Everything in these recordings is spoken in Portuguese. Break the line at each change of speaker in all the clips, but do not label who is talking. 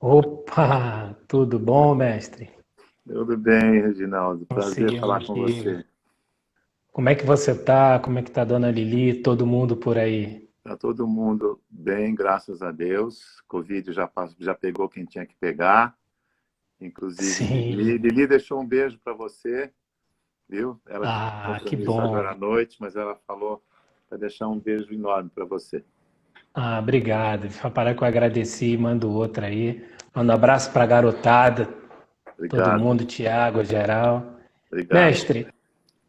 Opa, tudo bom, mestre?
Tudo bem, Reginaldo. Prazer falar
Conseguimos
com
ir.
você.
Como é que você tá? Como é que tá a dona Lili? Todo mundo por aí?
Está todo mundo bem, graças a Deus. Covid já pegou quem tinha que pegar, inclusive Lili.
Sim.
Lili deixou um beijo para você, viu? Ela tinha um
Ah, que
compromisso agora
bom.
à noite, mas ela falou para deixar um beijo enorme para você.
Ah, obrigado. Só parar que eu agradeci, mando outra aí. Mando um abraço pra garotada, todo
Obrigado,
mundo, Tiago, geral.
obrigado.
Mestre,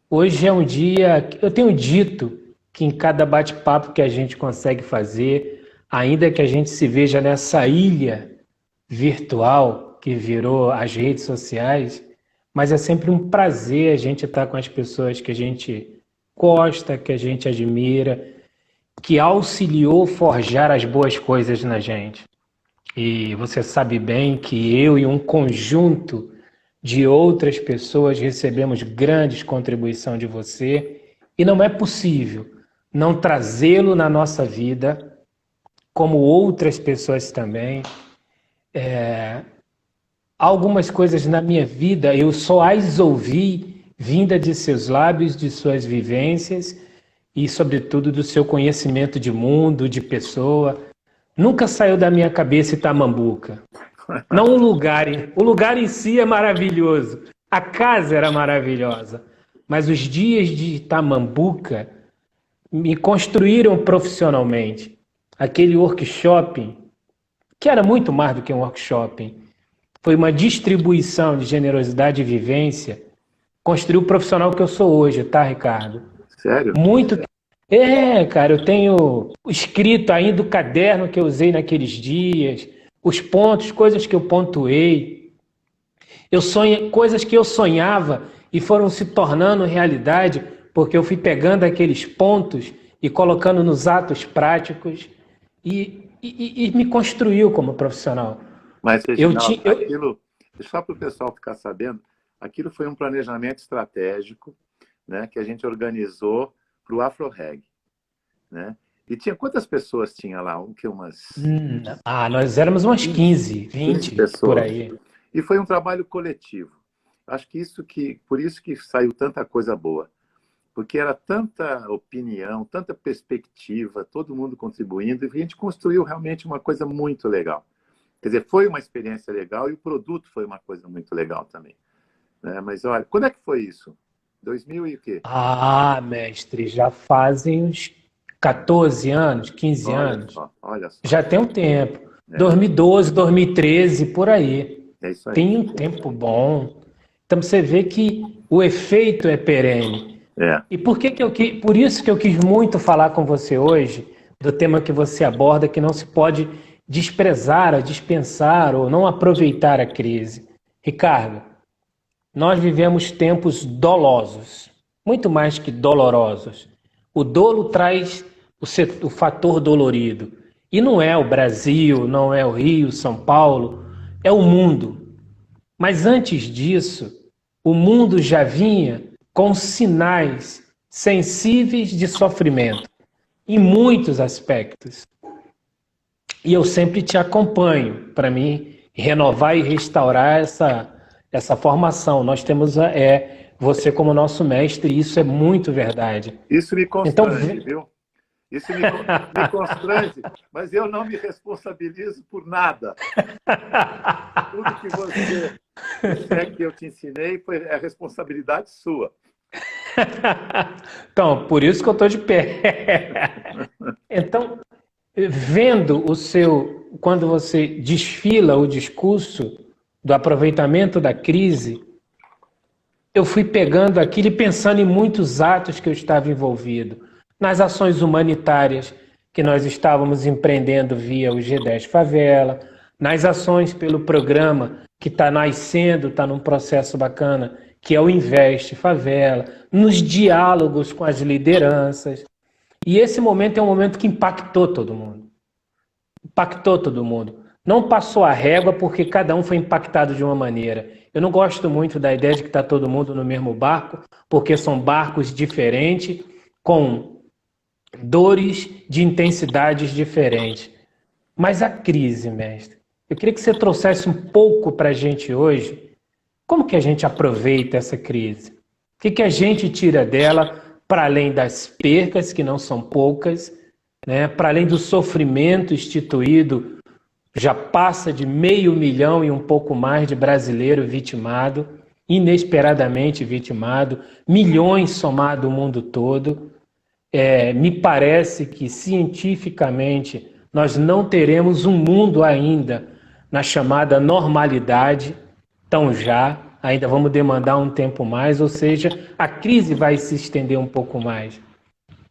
hoje é um dia, eu tenho dito que em cada bate-papo que a gente consegue fazer, ainda que a gente se veja nessa ilha virtual que virou as redes sociais, mas é sempre um prazer a gente estar com as pessoas que a gente gosta, que a gente admira, que auxiliou forjar as boas coisas na gente. E você sabe bem que eu e um conjunto de outras pessoas recebemos grandes contribuição de você e não é possível não trazê-lo na nossa vida, como outras pessoas também. Algumas coisas na minha vida eu só as ouvi vinda de seus lábios, de suas vivências e, sobretudo, do seu conhecimento de mundo, de pessoa. Nunca saiu da minha cabeça Itamambuca. Não o lugar em si é maravilhoso. A casa era maravilhosa. Mas os dias de Itamambuca me construíram profissionalmente. Aquele workshop, que era muito mais do que um workshop, foi uma distribuição de generosidade e vivência, construiu o profissional que eu sou hoje, tá, Ricardo?
Sério?
Muito. É, cara, eu tenho escrito ainda o caderno que eu usei naqueles dias, os pontos, coisas que eu pontuei. Eu sonhei coisas que eu sonhava e foram se tornando realidade porque eu fui pegando aqueles pontos e colocando nos atos práticos e me construiu como profissional.
Mas,
Eu
Reginaldo,
tinha, eu,
aquilo, só para o pessoal ficar sabendo, aquilo foi um planejamento estratégico, né, que a gente organizou para o AfroReg, né? E tinha quantas pessoas tinha lá? O que umas
nós éramos umas
15,
15,
15
20 por
pessoas.
aí.
E foi um trabalho coletivo. Acho que por isso que saiu tanta coisa boa, porque era tanta opinião, tanta perspectiva, todo mundo contribuindo, e a gente construiu realmente uma coisa muito legal. Quer dizer, foi uma experiência legal e o produto foi uma coisa muito legal também, né? Mas olha, quando é que foi isso? 2000 e o quê?
Ah, mestre, já fazem uns 14 anos, 15
Olha
anos.
só, olha só.
Já tem um tempo.
É,
2012, 2013, por aí.
é isso aí.
Tem um tempo bom. Então você vê que o efeito é perene.
É.
E por isso que eu quis muito falar com você hoje do tema que você aborda, que não se pode desprezar, dispensar ou não aproveitar a crise. Ricardo, nós vivemos tempos dolosos, muito mais que dolorosos. O dolo traz o fator dolorido. E não é o Brasil, não é o Rio, São Paulo, é o mundo. Mas antes disso, o mundo já vinha com sinais sensíveis de sofrimento, em muitos aspectos. E eu sempre te acompanho para mim renovar e restaurar essa formação. Nós temos você como nosso mestre, e isso é muito verdade.
Isso me
Então,
constrange, viu? Isso me constrange, mas eu não me responsabilizo por nada. Tudo que você disser que eu te ensinei é responsabilidade sua.
então, por isso que eu estou de pé. Então, vendo quando você desfila o discurso do aproveitamento da crise, eu fui pegando aquilo e pensando em muitos atos que eu estava envolvido, nas ações humanitárias que nós estávamos empreendendo via o G10 Favela, nas ações pelo programa que está nascendo, está num processo bacana, que é o Investe Favela, nos diálogos com as lideranças. E esse momento é um momento que impactou todo mundo. Impactou todo mundo. Não passou a régua porque cada um foi impactado de uma maneira. Eu não gosto muito da ideia de que está todo mundo no mesmo barco, porque são barcos diferentes, com dores de intensidades diferentes. Mas a crise, mestre, Eu queria que você trouxesse um pouco para a gente hoje, como que a gente aproveita essa crise? O que que a gente tira dela, para além das percas, que não são poucas, né? Para além do sofrimento instituído, já passa de 500.000 e um pouco mais de brasileiro vitimado, inesperadamente vitimado, milhões somado o mundo todo. Me parece que, cientificamente, nós não teremos um mundo ainda na chamada normalidade, tão já, ainda vamos demandar um tempo mais, ou seja, a crise vai se estender um pouco mais.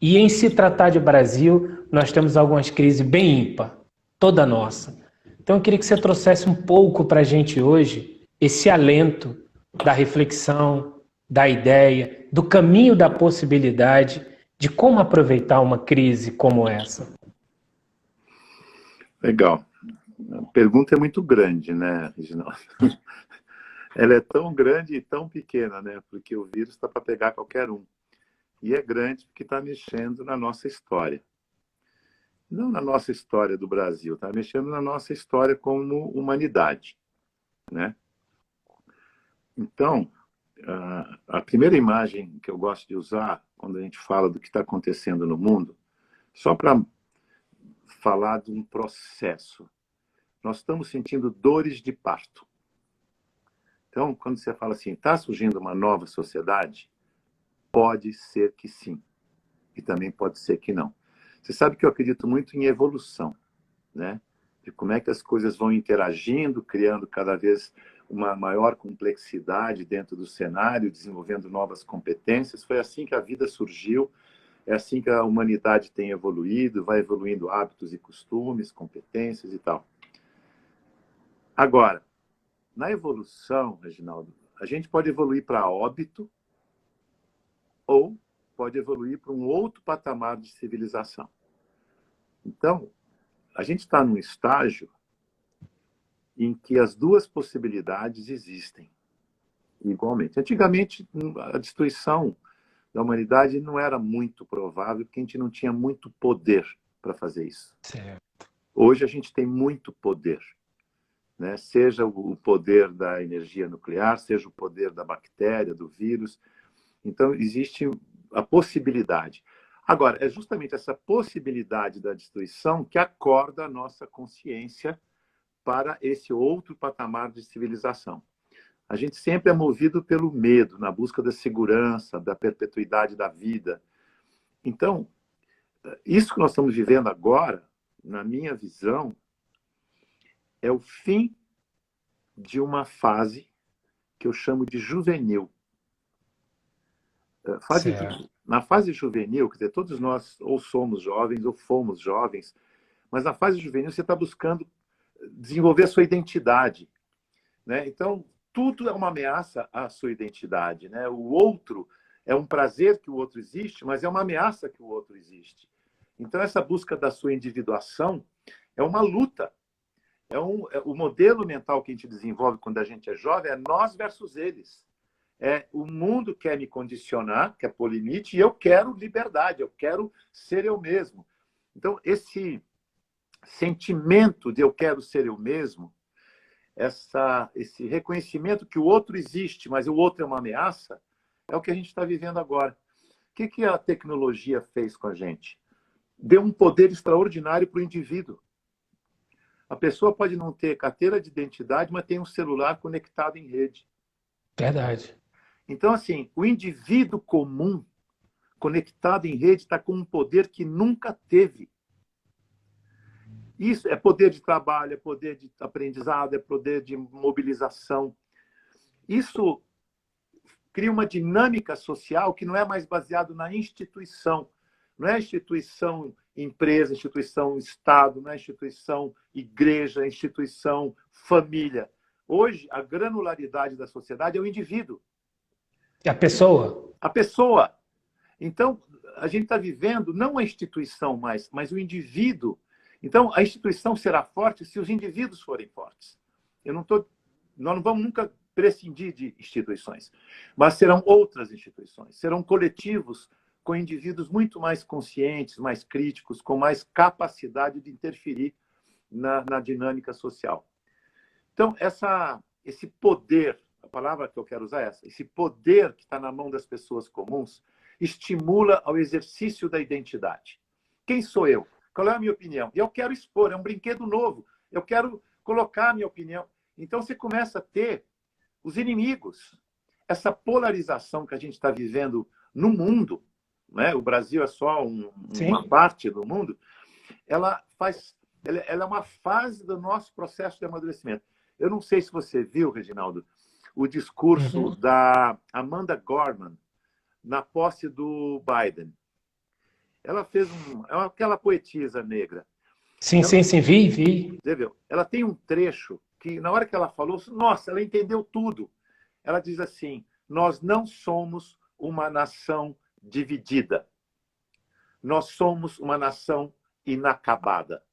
E em se tratar de Brasil, nós temos algumas crises bem ímpar, toda nossa. Então eu queria que você trouxesse um pouco para a gente hoje esse alento da reflexão, da ideia, do caminho da possibilidade de como aproveitar uma crise como essa.
Legal. A pergunta é muito grande, né, Reginaldo? Ela é tão grande e tão pequena, né? Porque o vírus está para pegar qualquer um. E é grande porque está mexendo na nossa história. Não na nossa história do Brasil, está mexendo na nossa história como humanidade, né? Então, a primeira imagem que eu gosto de usar quando a gente fala do que está acontecendo no mundo, só para falar de um processo. Nós estamos sentindo dores de parto. Então, quando você fala assim, está surgindo uma nova sociedade, pode ser que sim, e também pode ser que não. Você sabe que eu acredito muito em evolução, né? De como é que as coisas vão interagindo, criando cada vez uma maior complexidade dentro do cenário, desenvolvendo novas competências. Foi assim que a vida surgiu, é assim que a humanidade tem evoluído, vai evoluindo hábitos e costumes, competências e tal. Agora, na evolução, Reginaldo, a gente pode evoluir para óbito ou pode evoluir para um outro patamar de civilização. Então, a gente está num estágio em que as duas possibilidades existem igualmente. Antigamente, a destruição da humanidade não era muito provável, porque a gente não tinha muito poder para fazer isso.
Certo.
Hoje a gente tem muito poder, né? Seja o poder da energia nuclear, seja o poder da bactéria, do vírus. Então, existe a possibilidade. Agora, é justamente essa possibilidade da destruição que acorda a nossa consciência para esse outro patamar de civilização. A gente sempre é movido pelo medo, na busca da segurança, da perpetuidade da vida. Então, isso que nós estamos vivendo agora, na minha visão, é o fim de uma fase que eu chamo de juvenil. Na fase juvenil, quer dizer, todos nós ou somos jovens ou fomos jovens, mas na fase juvenil você está buscando desenvolver a sua identidade, né? Então, tudo é uma ameaça à sua identidade, né? O outro é um prazer que o outro existe, mas é uma ameaça que o outro existe. Então, essa busca da sua individuação é uma luta. O modelo mental que a gente desenvolve quando a gente é jovem é nós versus eles. O mundo quer me condicionar, quer pôr limite, e eu quero liberdade, eu quero ser eu mesmo. Então, esse sentimento de eu quero ser eu mesmo, esse reconhecimento que o outro existe, mas o outro é uma ameaça, é o que a gente está vivendo agora. O que a tecnologia fez com a gente? Deu um poder extraordinário para o indivíduo. A pessoa pode não ter carteira de identidade, mas tem um celular conectado em rede.
Verdade.
Então, assim, o indivíduo comum, conectado em rede, está com um poder que nunca teve. Isso é poder de trabalho, é poder de aprendizado, é poder de mobilização. Isso cria uma dinâmica social que não é mais baseado na instituição. Não é instituição empresa, instituição Estado, não é instituição igreja, instituição família. Hoje, a granularidade da sociedade é o indivíduo.
É a pessoa.
A pessoa. Então, a gente está vivendo não a instituição mais, mas o indivíduo. Então, a instituição será forte se os indivíduos forem fortes. Nós não vamos nunca prescindir de instituições, mas serão outras instituições, serão coletivos com indivíduos muito mais conscientes, mais críticos, com mais capacidade de interferir na dinâmica social. Então, esse poder, a palavra que eu quero usar é essa, esse poder que está na mão das pessoas comuns, estimula ao exercício da identidade. Quem sou eu? Qual é a minha opinião? E eu quero expor, é um brinquedo novo. Eu quero colocar a minha opinião. Então, você começa a ter os inimigos. Essa polarização que a gente está vivendo no mundo, né? O Brasil é só uma parte do mundo, ela é uma fase do nosso processo de amadurecimento. Eu não sei se você viu, Reginaldo, o discurso da Amanda Gorman na posse do Biden. Ela fez aquela poetisa negra.
Sim, vi.
Você viu? Ela tem um trecho que, na hora que ela falou, nossa, ela entendeu tudo. Ela diz assim: nós não somos uma nação dividida. Nós somos uma nação inacabada.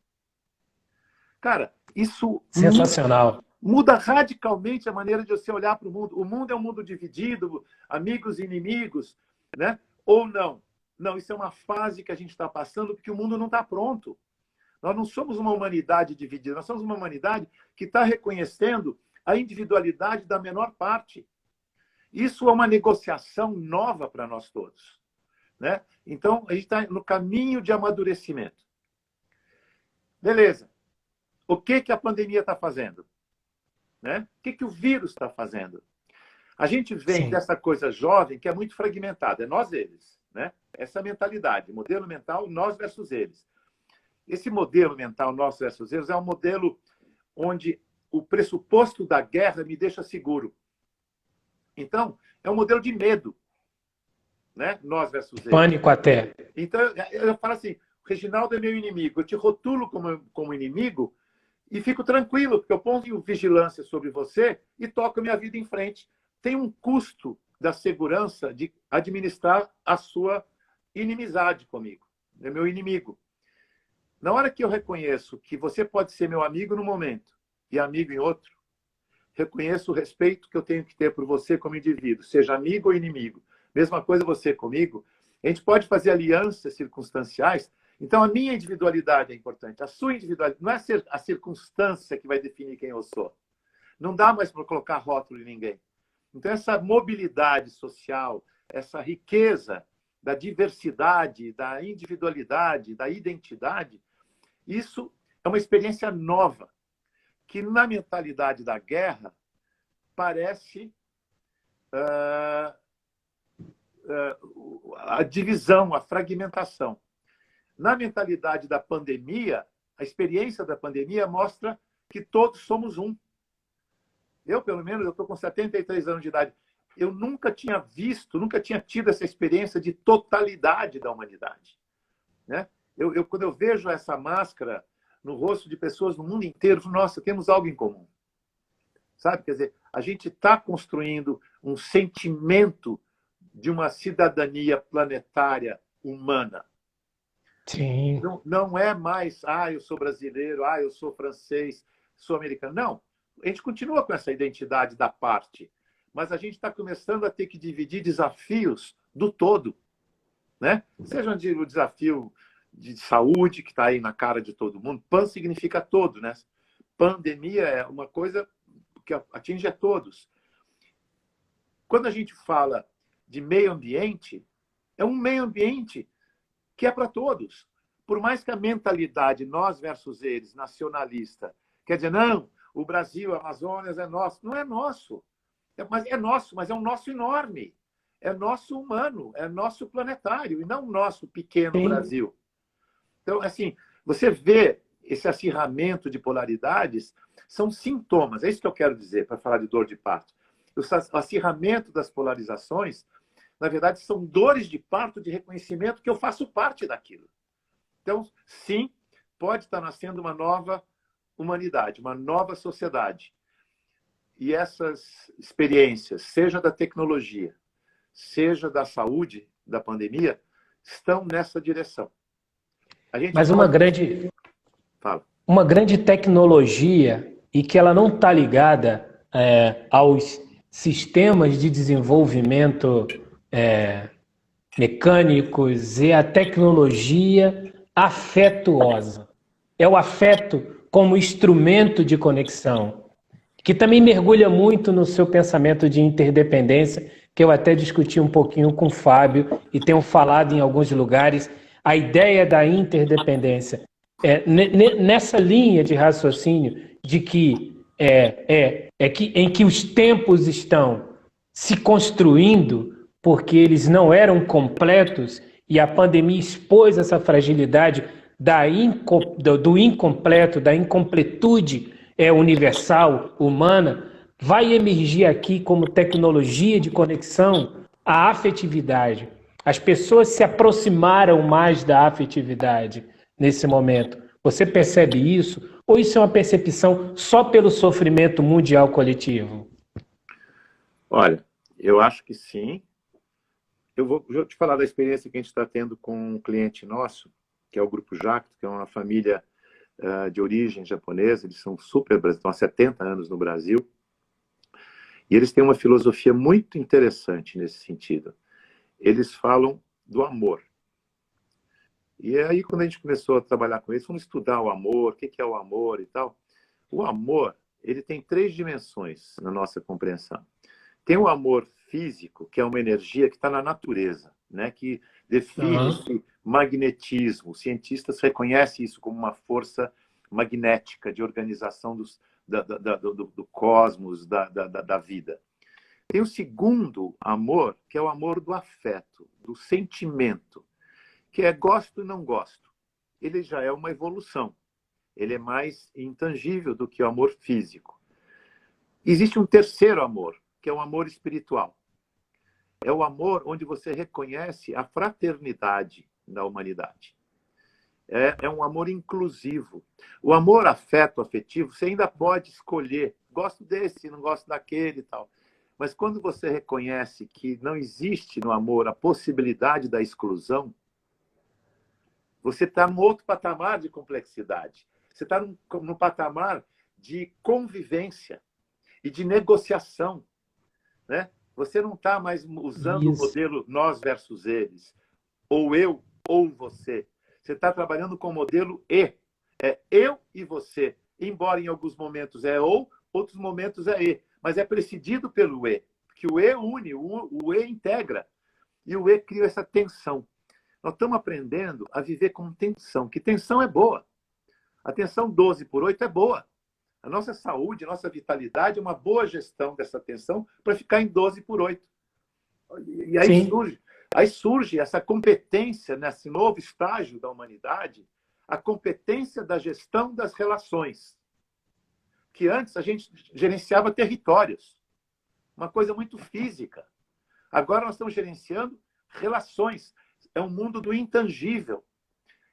Cara, isso
sensacional.
Muda radicalmente a maneira de você olhar para o mundo. O mundo é um mundo dividido, amigos e inimigos, né? Ou não. Não, isso é uma fase que a gente está passando porque o mundo não está pronto. Nós não somos uma humanidade dividida, nós somos uma humanidade que está reconhecendo a individualidade da menor parte. Isso é uma negociação nova para nós todos, né? Então, a gente está no caminho de amadurecimento. Beleza. O que a pandemia está fazendo? Né? O que o vírus está fazendo? A gente vem dessa coisa jovem que é muito fragmentada. É nós, eles. Né? Essa mentalidade, modelo mental, nós versus eles. Esse modelo mental, nós versus eles, é um modelo onde o pressuposto da guerra me deixa seguro. Então, é um modelo de medo. Né? Nós versus eles.
Pânico até.
Então, eu falo assim, Reginaldo é meu inimigo. Eu te rotulo como inimigo e fico tranquilo, porque eu ponho vigilância sobre você e toco a minha vida em frente. Tem um custo da segurança de administrar a sua inimizade comigo. É meu inimigo. Na hora que eu reconheço que você pode ser meu amigo num momento e amigo em outro, reconheço o respeito que eu tenho que ter por você como indivíduo, seja amigo ou inimigo. Mesma coisa você comigo. A gente pode fazer alianças circunstanciais. Então, a minha individualidade é importante. A sua individualidade não é a circunstância que vai definir quem eu sou. Não dá mais para colocar rótulo em ninguém. Então, essa mobilidade social, essa riqueza da diversidade, da individualidade, da identidade, isso é uma experiência nova, que na mentalidade da guerra parece a divisão, a fragmentação. Na mentalidade da pandemia, a experiência da pandemia mostra que todos somos um. Eu, pelo menos, eu estou com 73 anos de idade. Eu nunca tinha visto, nunca tinha tido essa experiência de totalidade da humanidade. Né? Quando eu vejo essa máscara no rosto de pessoas no mundo inteiro, eu falo, nossa, temos algo em comum. Sabe? Quer dizer, a gente está construindo um sentimento de uma cidadania planetária humana.
Sim.
Não é mais, eu sou brasileiro, eu sou francês, sou americano. Não, a gente continua com essa identidade da parte, mas a gente está começando a ter que dividir desafios do todo. Né? Seja o desafio de saúde, que está aí na cara de todo mundo. Pan significa todo, né? Pandemia é uma coisa que atinge a todos. Quando a gente fala de meio ambiente, é um meio ambiente que é para todos. Por mais que a mentalidade nós versus eles, nacionalista, quer dizer, não, o Brasil, a Amazônia é nosso. Não é nosso. É nosso, mas é um nosso enorme. É nosso humano, é nosso planetário, e não o nosso pequeno Brasil. Então, assim, você vê esse acirramento de polaridades, são sintomas. É isso que eu quero dizer, para falar de dor de parto. O acirramento das polarizações, na verdade, são dores de parto de reconhecimento que eu faço parte daquilo. Então, sim, pode estar nascendo uma nova humanidade, uma nova sociedade. E essas experiências, seja da tecnologia, seja da saúde, da pandemia, estão nessa direção.
Mas uma grande tecnologia e que ela não está ligada aos sistemas de desenvolvimento mecânicos e a tecnologia afetuosa. É o afeto como instrumento de conexão. que também mergulha muito no seu pensamento de interdependência, que eu até discuti um pouquinho com o Fábio e tenho falado em alguns lugares, a ideia da interdependência. Nessa linha de raciocínio de que em que os tempos estão se construindo porque eles não eram completos e a pandemia expôs essa fragilidade do incompleto, da incompletude universal, humana, vai emergir aqui como tecnologia de conexão a afetividade. As pessoas se aproximaram mais da afetividade nesse momento. Você percebe isso? Ou isso é uma percepção só pelo sofrimento mundial coletivo?
Olha, eu acho que sim. Eu vou te falar da experiência que a gente está tendo com um cliente nosso, que é o Grupo Jacto, que é uma família de origem japonesa. Eles são super brasileiros, estão há 70 anos no Brasil. E eles têm uma filosofia muito interessante nesse sentido. Eles falam do amor. E aí, quando a gente começou a trabalhar com eles, vamos estudar o amor, o que é o amor e tal. O amor, ele tem 3 dimensões na nossa compreensão. Tem o amor físico, que é uma energia que está na natureza, né? Que define esse magnetismo. Os cientistas reconhecem isso como uma força magnética de organização do cosmos, da vida. Tem o segundo amor, que é o amor do afeto, do sentimento, que é gosto e não gosto. Ele já é uma evolução. Ele é mais intangível do que o amor físico. Existe um terceiro amor, que é o amor espiritual. É o amor onde você reconhece a fraternidade da humanidade. É um amor inclusivo. O amor afetivo, você ainda pode escolher. Gosto desse, não gosto daquele e tal. Mas quando você reconhece que não existe no amor a possibilidade da exclusão, você está num outro patamar de complexidade. Você está num patamar de convivência e de negociação, né? Você não está mais usando o modelo nós versus eles, ou eu ou você. Você está trabalhando com o modelo E. É eu e você. Embora em alguns momentos é ou, outros momentos é E. Mas é precedido pelo E. Porque o E une, o E integra. E o E cria essa tensão. Nós estamos aprendendo a viver com tensão. Que tensão é boa. A tensão 12/8 é boa. A nossa saúde, a nossa vitalidade é uma boa gestão dessa tensão para ficar em 12/8. E aí surge essa competência nesse novo estágio da humanidade, a competência da gestão das relações. Que antes a gente gerenciava territórios, uma coisa muito física. Agora nós estamos gerenciando relações. É um mundo do intangível.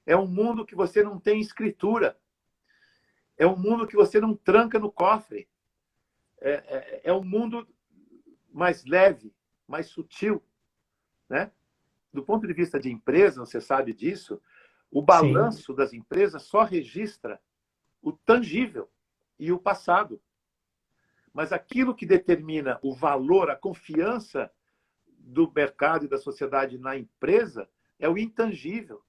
É um mundo que você não tem escritura. É um mundo que você não tranca no cofre. É um mundo mais leve, mais sutil, né? Do ponto de vista de empresa, você sabe disso, o balanço das empresas só registra o tangível e o passado. Mas aquilo que determina o valor, a confiança do mercado e da sociedade na empresa é o intangível.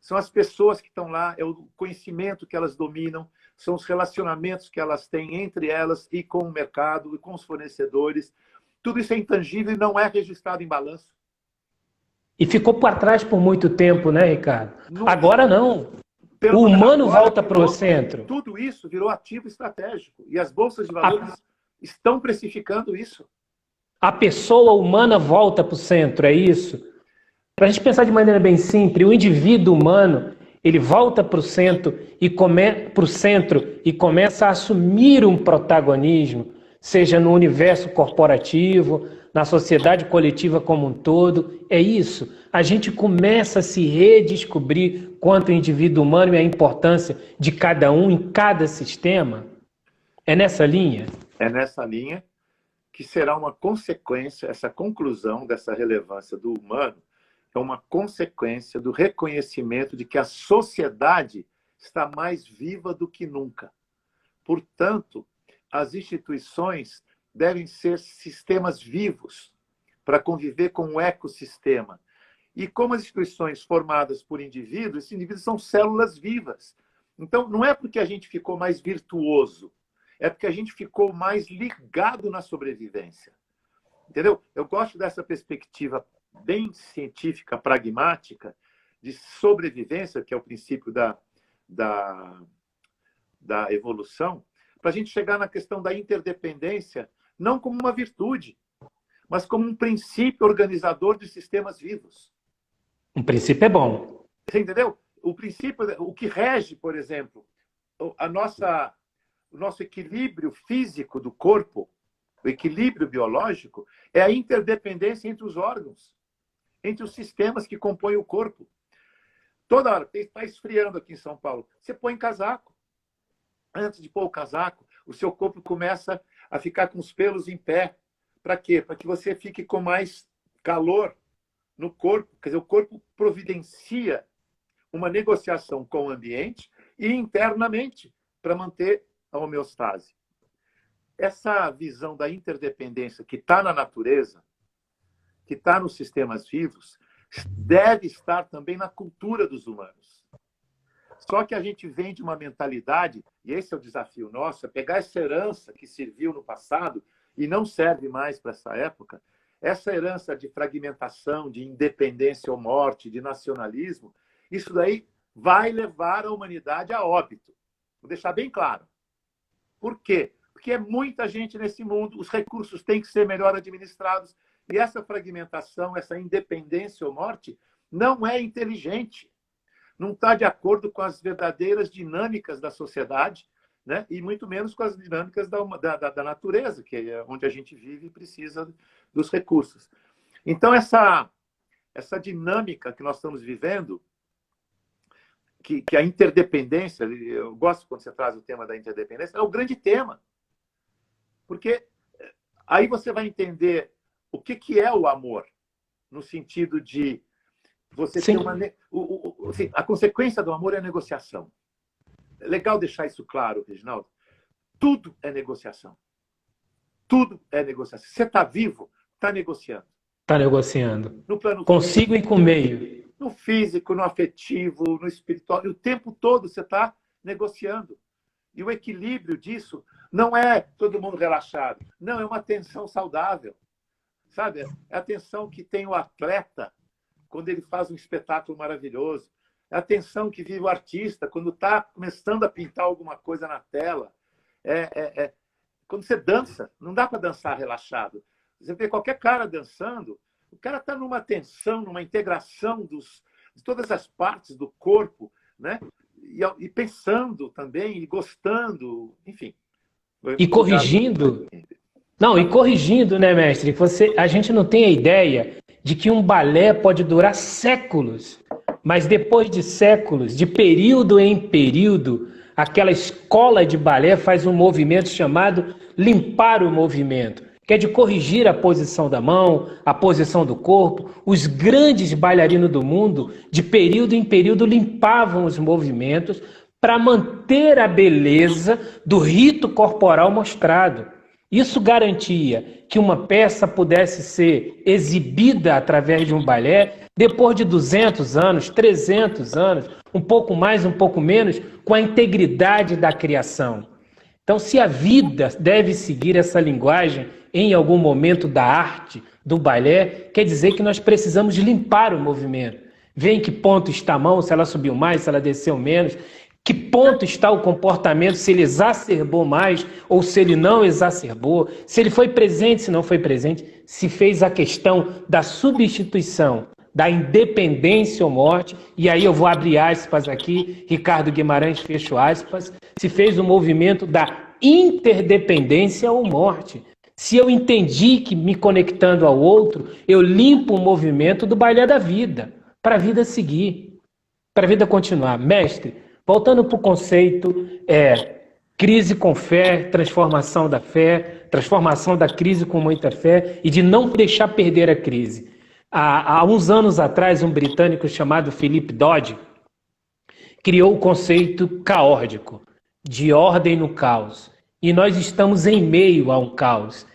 São as pessoas que estão lá, é o conhecimento que elas dominam, são os relacionamentos que elas têm entre elas e com o mercado e com os fornecedores. Tudo isso é intangível e não é registrado em balanço.
E ficou para trás por muito tempo, né, Ricardo? Agora não. O humano volta para o centro.
Tudo isso virou ativo estratégico. E as bolsas de valores estão precificando isso.
A pessoa humana volta para o centro, é isso? Para a gente pensar de maneira bem simples, o indivíduo humano, ele volta para o centro e começa a assumir um protagonismo, seja no universo corporativo, na sociedade coletiva como um todo. É isso. A gente começa a se redescobrir quanto indivíduo humano e a importância de cada um em cada sistema. É nessa linha?
É nessa linha que será uma consequência, essa conclusão dessa relevância do humano, é uma consequência do reconhecimento de que a sociedade está mais viva do que nunca. Portanto, as instituições devem ser sistemas vivos para conviver com o ecossistema. E como as instituições formadas por indivíduos, esses indivíduos são células vivas. Então, não é porque a gente ficou mais virtuoso, é porque a gente ficou mais ligado na sobrevivência. Entendeu? Eu gosto dessa perspectiva bem científica, pragmática, de sobrevivência, que é o princípio da evolução, para a gente chegar na questão da interdependência, não como uma virtude, mas como um princípio organizador de sistemas vivos.
Um princípio é bom.
Você entendeu? O princípio, o que rege, por exemplo, o nosso equilíbrio físico do corpo, o equilíbrio biológico, é a interdependência entre os órgãos, entre os sistemas que compõem o corpo. Toda hora, está esfriando aqui em São Paulo, você põe casaco. Antes de pôr o casaco, o seu corpo começa a ficar com os pelos em pé. Para quê? Para que você fique com mais calor no corpo. Quer dizer, o corpo providencia uma negociação com o ambiente e internamente para manter a homeostase. Essa visão da interdependência que está na natureza, que está nos sistemas vivos, deve estar também na cultura dos humanos. Só que a gente vem de uma mentalidade, e esse é o desafio nosso, é pegar essa herança que serviu no passado e não serve mais para essa época, essa herança de fragmentação, de independência ou morte, de nacionalismo, isso daí vai levar a humanidade a óbito. Vou deixar bem claro. Por quê? Porque é muita gente nesse mundo, os recursos têm que ser melhor administrados, e essa fragmentação, essa independência ou morte, não é inteligente. Não está de acordo com as verdadeiras dinâmicas da sociedade, né? E muito menos com as dinâmicas da natureza, que é onde a gente vive e precisa dos recursos. Então, essa dinâmica que nós estamos vivendo, que a interdependência, eu gosto quando você traz o tema da interdependência, é o grande tema. Porque aí você vai entender o que é o amor, no sentido de você ter uma... assim, a consequência do amor é a negociação. É legal deixar isso claro, Reginaldo. Tudo é negociação. Tudo é negociação. Você está vivo, está negociando.
Está negociando.
No plano
consigo e com o meio.
No físico, no afetivo, no espiritual. E o tempo todo você está negociando. E o equilíbrio disso não é todo mundo relaxado. Não, é uma tensão saudável. Sabe? É a tensão que tem o atleta quando ele faz um espetáculo maravilhoso. É a tensão que vive o artista quando está começando a pintar alguma coisa na tela. Quando você dança, não dá para dançar relaxado. Você vê qualquer cara dançando, o cara está numa tensão, numa integração de todas as partes do corpo, né? E pensando também, e gostando, enfim.
E corrigindo. Não, e corrigindo, né, mestre? A gente não tem a ideia de que um balé pode durar séculos, mas depois de séculos, de período em período, aquela escola de balé faz um movimento chamado limpar o movimento, que é de corrigir a posição da mão, a posição do corpo. Os grandes bailarinos do mundo, de período em período, limpavam os movimentos para manter a beleza do rito corporal mostrado. Isso garantia que uma peça pudesse ser exibida através de um balé depois de 200 anos, 300 anos, um pouco mais, um pouco menos, com a integridade da criação. Então, se a vida deve seguir essa linguagem em algum momento da arte, do balé, quer dizer que nós precisamos limpar o movimento. Ver em que ponto está a mão, se ela subiu mais, se ela desceu menos, que ponto está o comportamento, se ele exacerbou mais ou se ele não exacerbou, se ele foi presente, se não foi presente, se fez a questão da substituição, da independência ou morte, e aí eu vou abrir aspas aqui, Ricardo Guimarães, fecho aspas, se fez o movimento da interdependência ou morte. Se eu entendi que me conectando ao outro, eu limpo o movimento do balé da vida, para a vida seguir, para a vida continuar. Mestre, voltando para o conceito, crise com fé, transformação da crise com muita fé e de não deixar perder a crise. Há uns anos atrás, um britânico chamado Philip Dodge criou o conceito caórdico, de ordem no caos. E nós estamos em meio a um caos.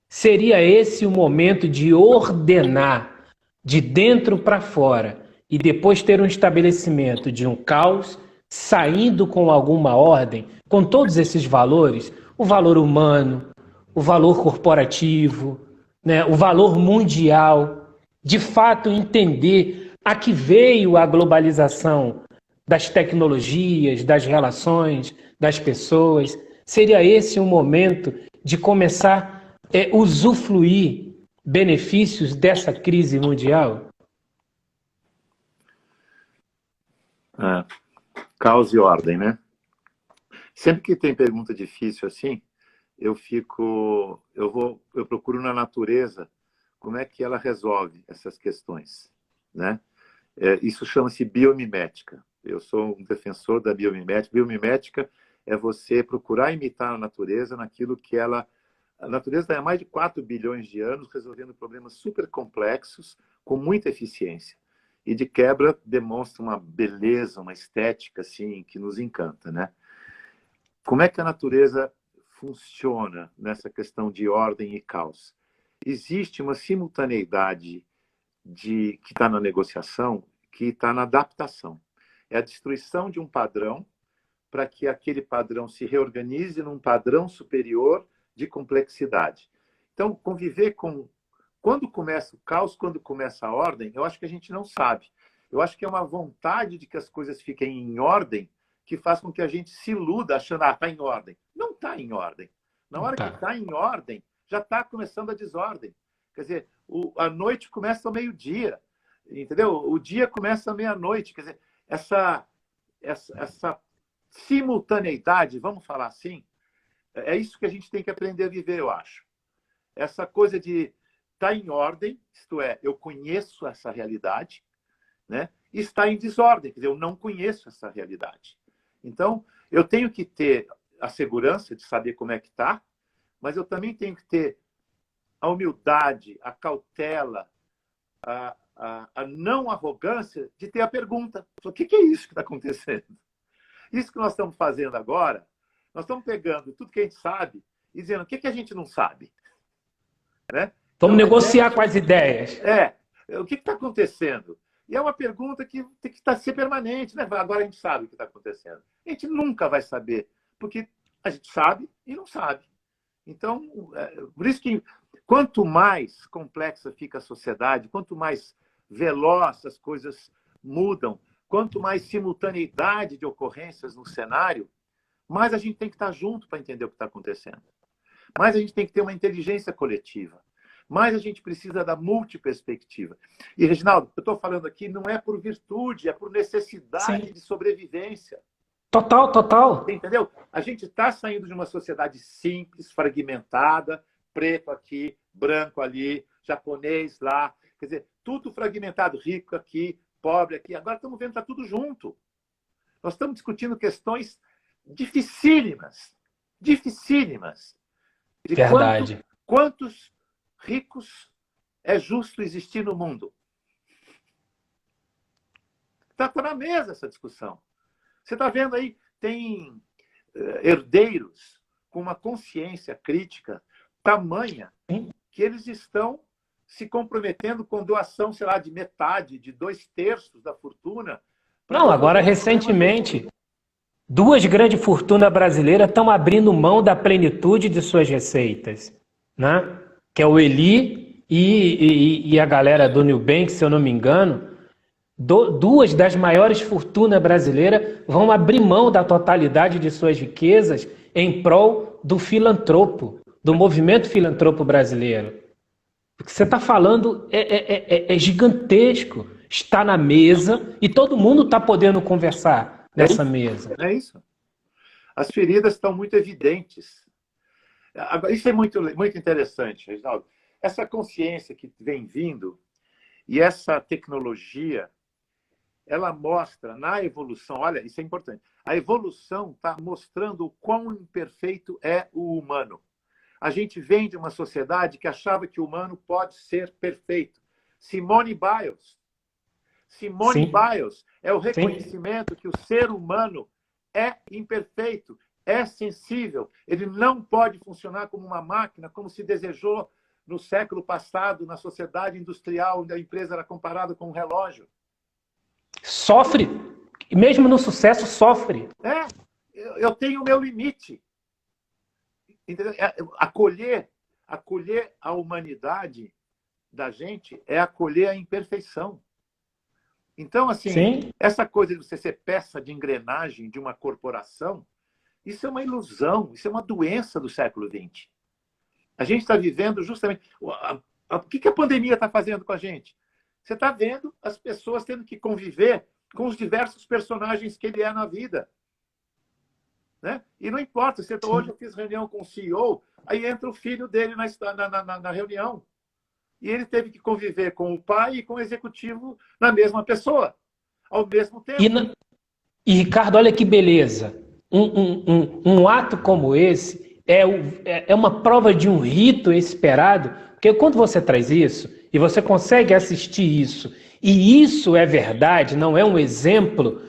Seria esse o momento de ordenar de dentro para fora e depois ter um estabelecimento de um caos, saindo com alguma ordem, com todos esses valores, o valor humano, o valor corporativo, né, o valor mundial, de fato entender a que veio a globalização das tecnologias, das relações, das pessoas. Seria esse um momento de começar a usufruir benefícios dessa crise mundial?
Caos e ordem, né? Sempre que tem pergunta difícil assim, eu procuro na natureza como é que ela resolve essas questões, né? Isso chama-se biomimética. Eu sou um defensor da biomimética. Biomimética é você procurar imitar a natureza naquilo que ela... A natureza está há mais de 4 bilhões de anos resolvendo problemas super complexos com muita eficiência. E de quebra demonstra uma beleza, uma estética assim, que nos encanta, né? Como é que a natureza funciona nessa questão de ordem e caos? Existe uma simultaneidade que está na negociação, que está na adaptação. É a destruição de um padrão para que aquele padrão se reorganize num padrão superior de complexidade. Então, conviver com... Quando começa o caos, quando começa a ordem, eu acho que a gente não sabe. Eu acho que é uma vontade de que as coisas fiquem em ordem que faz com que a gente se iluda achando, está em ordem. Não está em ordem. Na hora que está em ordem, já está começando a desordem. Quer dizer, a noite começa ao meio-dia, entendeu? O dia começa à meia-noite. Quer dizer, essa simultaneidade, vamos falar assim, é isso que a gente tem que aprender a viver, eu acho. Essa coisa de estar em ordem, isto é, eu conheço essa realidade, né? E está em desordem, quer dizer, eu não conheço essa realidade. Então, eu tenho que ter a segurança de saber como é que está, mas eu também tenho que ter a humildade, a cautela, a não arrogância de ter a pergunta. O que é isso que está acontecendo? Isso que nós estamos fazendo agora, nós estamos pegando tudo que a gente sabe e dizendo o que a gente não sabe. Né?
Vamos então, negociar com as ideias.
O que está acontecendo? E é uma pergunta que tem que ser permanente. Né? Agora a gente sabe o que está acontecendo. A gente nunca vai saber, porque a gente sabe e não sabe. Então, por isso que quanto mais complexa fica a sociedade, quanto mais veloz as coisas mudam, quanto mais simultaneidade de ocorrências no cenário, mais a gente tem que estar junto para entender o que está acontecendo. Mais a gente tem que ter uma inteligência coletiva. Mais a gente precisa da multiperspectiva. E, Reginaldo, eu estou falando aqui não é por virtude, é por necessidade de sobrevivência.
Total, total.
Entendeu? A gente está saindo de uma sociedade simples, fragmentada, preto aqui, branco ali, japonês lá. Quer dizer, tudo fragmentado, rico aqui, pobre aqui. Agora estamos vendo que está tudo junto. Nós estamos discutindo questões dificílimas. Dificílimas. De
verdade.
Quantos ricos é justo existir no mundo? Está na mesa essa discussão. Você está vendo aí, tem herdeiros com uma consciência crítica tamanha que eles estão se comprometendo com doação, sei lá, de metade, de 2/3 da fortuna.
Não, agora recentemente, 2 grandes fortunas brasileiras estão abrindo mão da plenitude de suas receitas, né? Que é o Eli e a galera do Nubank, se eu não me engano. 2 das maiores fortunas brasileiras vão abrir mão da totalidade de suas riquezas em prol do filantropo, do movimento filantropo brasileiro. O que você está falando é gigantesco. Está na mesa e todo mundo está podendo conversar nessa mesa.
É isso. As feridas estão muito evidentes. Agora, isso é muito, muito interessante, Reginaldo. Essa consciência que vem vindo e essa tecnologia, ela mostra na evolução, olha, isso é importante, a evolução está mostrando o quão imperfeito é o humano. A gente vem de uma sociedade que achava que o humano pode ser perfeito. Simone Biles é o reconhecimento que o ser humano é imperfeito, é sensível, ele não pode funcionar como uma máquina, como se desejou no século passado, na sociedade industrial, onde a empresa era comparada com um relógio.
Sofre, mesmo no sucesso, sofre.
Eu tenho o meu limite. Entendeu? Acolher a humanidade da gente é acolher a imperfeição. Então, assim,
Sim.
essa coisa de você ser peça de engrenagem de uma corporação, isso é uma ilusão, isso é uma doença do século XX. A gente está vivendo justamente... O que a pandemia está fazendo com a gente? Você está vendo as pessoas tendo que conviver com os diversos personagens que ele é na vida. Né? E não importa, hoje eu fiz reunião com o CEO, aí entra o filho dele na reunião. E ele teve que conviver com o pai e com o executivo na mesma pessoa, ao mesmo tempo.
E Ricardo, olha que beleza. Um ato como esse é uma prova de um rito esperado, porque quando você traz isso, e você consegue assistir isso, e isso é verdade, não é um exemplo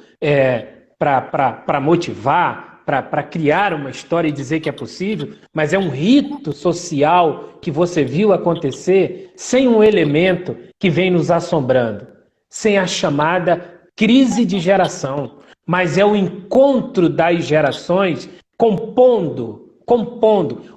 para motivar, para criar uma história e dizer que é possível, mas é um rito social que você viu acontecer sem um elemento que vem nos assombrando, sem a chamada crise de geração, mas é o encontro das gerações compondo.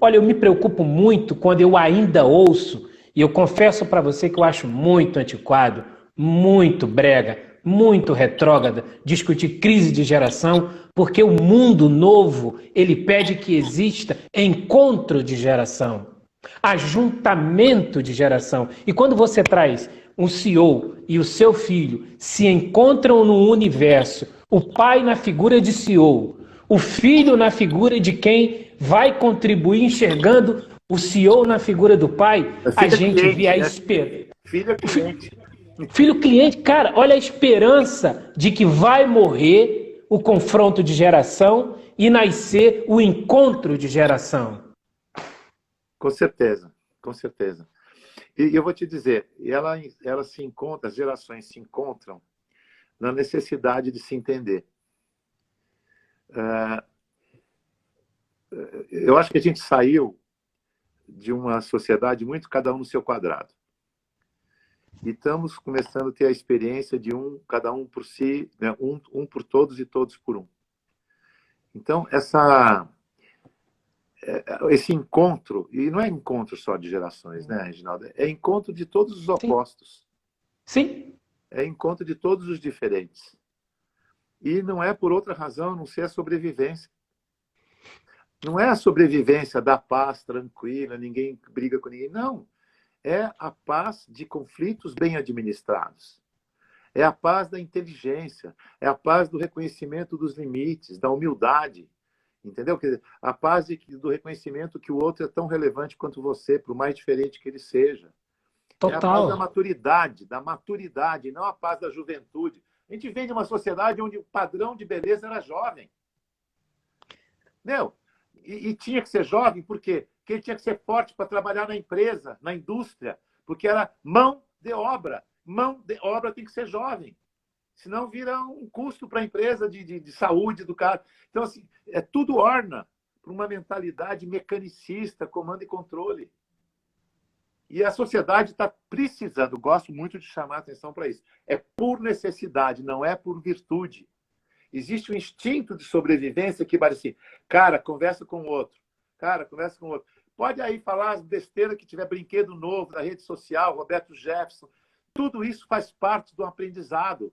Olha, eu me preocupo muito quando eu ainda ouço, e eu confesso para você que eu acho muito antiquado, muito brega, muito retrógrada, discutir crise de geração, porque o mundo novo, ele pede que exista encontro de geração, ajuntamento de geração. E quando você traz um CEO e o seu filho se encontram no universo, o pai na figura de CEO, o filho na figura de quem vai contribuir enxergando o CEO na figura do pai, a gente vê a esperança. Filho cliente, cara, olha a esperança de que vai morrer o confronto de geração e nascer o encontro de geração.
Com certeza, com certeza. E eu vou te dizer, ela se encontra, as gerações se encontram na necessidade de se entender. Eu acho que a gente saiu de uma sociedade muito cada um no seu quadrado. E estamos começando a ter a experiência de cada um por si, né? um por todos e todos por um. Então, esse encontro, e não é encontro só de gerações, né, Reginaldo? É encontro de todos os opostos.
Sim.
É encontro de todos os diferentes. E não é por outra razão a não ser a sobrevivência. Não é a sobrevivência da paz tranquila, ninguém briga com ninguém. Não. É a paz de conflitos bem administrados. É a paz da inteligência. É a paz do reconhecimento dos limites, da humildade. Entendeu? Quer dizer, a paz do reconhecimento que o outro é tão relevante quanto você, por mais diferente que ele seja.
Total.
É a paz da maturidade, não a paz da juventude. A gente vem de uma sociedade onde o padrão de beleza era jovem. Meu, e tinha que ser jovem, por quê? Porque ele tinha que ser forte para trabalhar na empresa, na indústria, porque era mão de obra. Mão de obra tem que ser jovem. Senão vira um custo para a empresa de saúde do cara. Então, assim, tudo orna para uma mentalidade mecanicista, comando e controle. E a sociedade está precisando, gosto muito de chamar a atenção para isso. É por necessidade, não é por virtude. Existe um instinto de sobrevivência que vai assim, cara, conversa com o outro. Cara, conversa com o outro. Pode aí falar as besteiras que tiver brinquedo novo na rede social, Roberto Jefferson. Tudo isso faz parte do aprendizado.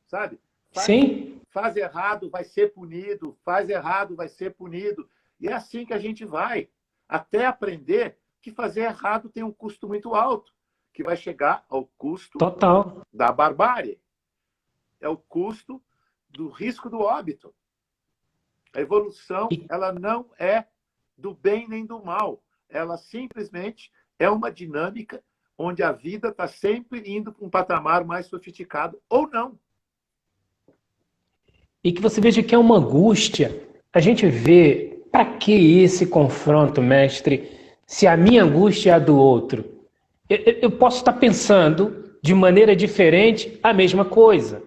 Sabe?
Sim.
Faz errado, vai ser punido. Faz errado, vai ser punido. E é assim que a gente vai. Até aprender que fazer errado tem um custo muito alto, que vai chegar ao custo
Total.
da barbárie. É o custo do risco do óbito. A evolução, ela não é do bem nem do mal. Ela simplesmente é uma dinâmica onde a vida está sempre indo para um patamar mais sofisticado, ou não.
E que você veja que é uma angústia. A gente vê, para que esse confronto, mestre, se a minha angústia é a do outro? Eu posso estar pensando de maneira diferente a mesma coisa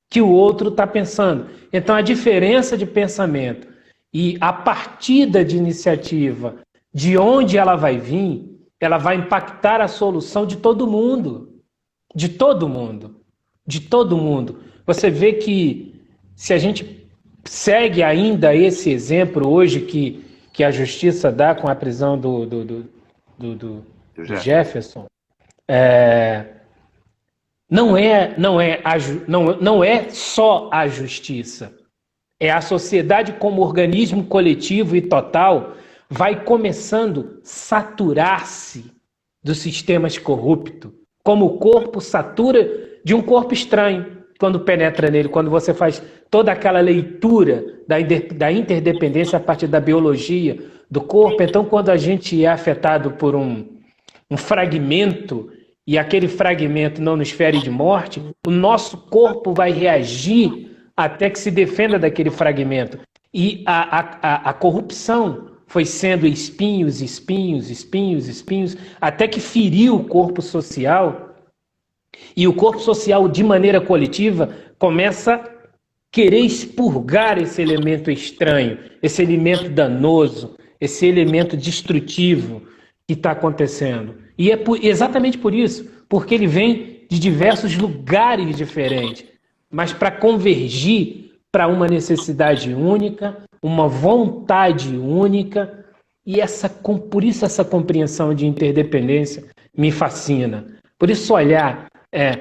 que o outro está pensando. Então, a diferença de pensamento e a partida de iniciativa, de onde ela vai vir, ela vai impactar a solução de todo mundo. De todo mundo. De todo mundo. Você vê que se a gente segue ainda esse exemplo hoje que que a justiça dá com a prisão do Jefferson, não é só a justiça. É a sociedade como organismo coletivo e total vai começando a saturar-se dos sistemas corruptos, como o corpo satura de um corpo estranho quando penetra nele, quando você faz toda aquela leitura da interdependência a partir da biologia do corpo. Então, quando a gente é afetado por um fragmento e aquele fragmento não nos fere de morte, o nosso corpo vai reagir até que se defenda daquele fragmento. E a corrupção foi sendo espinhos, até que feriu o corpo social. E o corpo social, de maneira coletiva, começa a querer expurgar esse elemento estranho, esse elemento danoso, esse elemento destrutivo que está acontecendo. E é exatamente por isso, porque ele vem de diversos lugares diferentes, mas para convergir para uma necessidade única, uma vontade única, e por isso essa compreensão de interdependência me fascina. Por isso olhar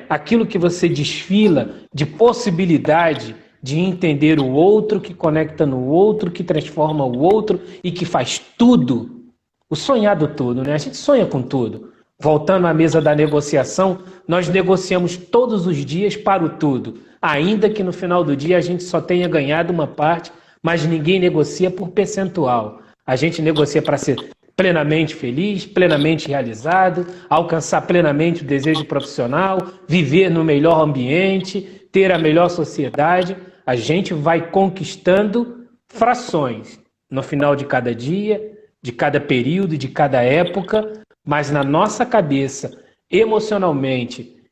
aquilo que você desfila de possibilidade de entender o outro, que conecta no outro, que transforma o outro e que faz tudo, o sonhado tudo, né? A gente sonha com tudo. Voltando à mesa da negociação, nós negociamos todos os dias para o tudo, ainda que no final do dia a gente só tenha ganhado uma parte, mas ninguém negocia por percentual. A gente negocia para ser plenamente feliz, plenamente realizado, alcançar plenamente o desejo profissional, viver no melhor ambiente, ter a melhor sociedade. A gente vai conquistando frações no final de cada dia, de cada período, de cada época, mas na nossa cabeça, emocionalmente,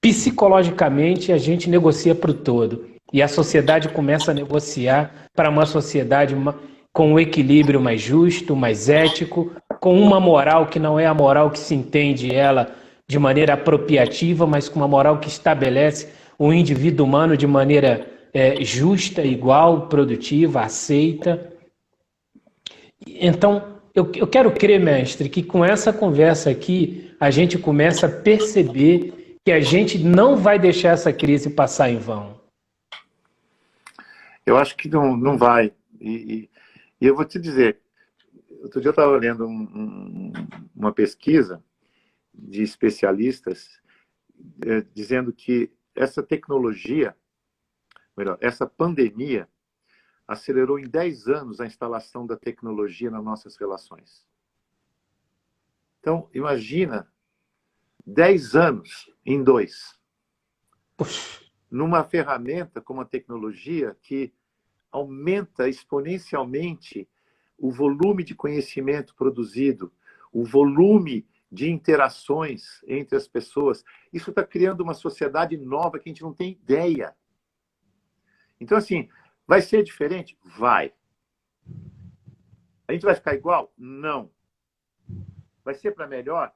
psicologicamente, a gente negocia para o todo. E a sociedade começa a negociar para uma sociedade com um equilíbrio mais justo, mais ético, com uma moral que não é a moral que se entende ela de maneira apropriativa, mas com uma moral que estabelece o indivíduo humano de maneira justa, igual, produtiva, aceita. Então, eu quero crer, mestre, que com essa conversa aqui, a gente começa a perceber que a gente não vai deixar essa crise passar em vão.
Eu acho que não vai. E eu vou te dizer, outro dia eu estava lendo uma pesquisa de especialistas dizendo que essa tecnologia, melhor, essa pandemia, acelerou em 10 anos a instalação da tecnologia nas nossas relações. Então, imagina 10 anos em 2. Numa ferramenta como a tecnologia que aumenta exponencialmente o volume de conhecimento produzido, o volume de interações entre as pessoas. Isso está criando uma sociedade nova que a gente não tem ideia. Então, assim, vai ser diferente? Vai. A gente vai ficar igual? Não. Vai ser para melhor?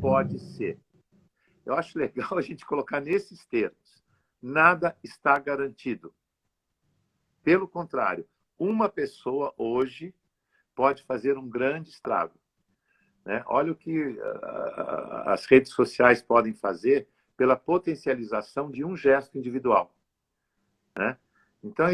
Pode ser. Eu acho legal a gente colocar nesses termos. Nada está garantido. Pelo contrário, uma pessoa hoje pode fazer um grande estrago. Né? Olha o que as redes sociais podem fazer pela potencialização de um gesto individual. Né? Então,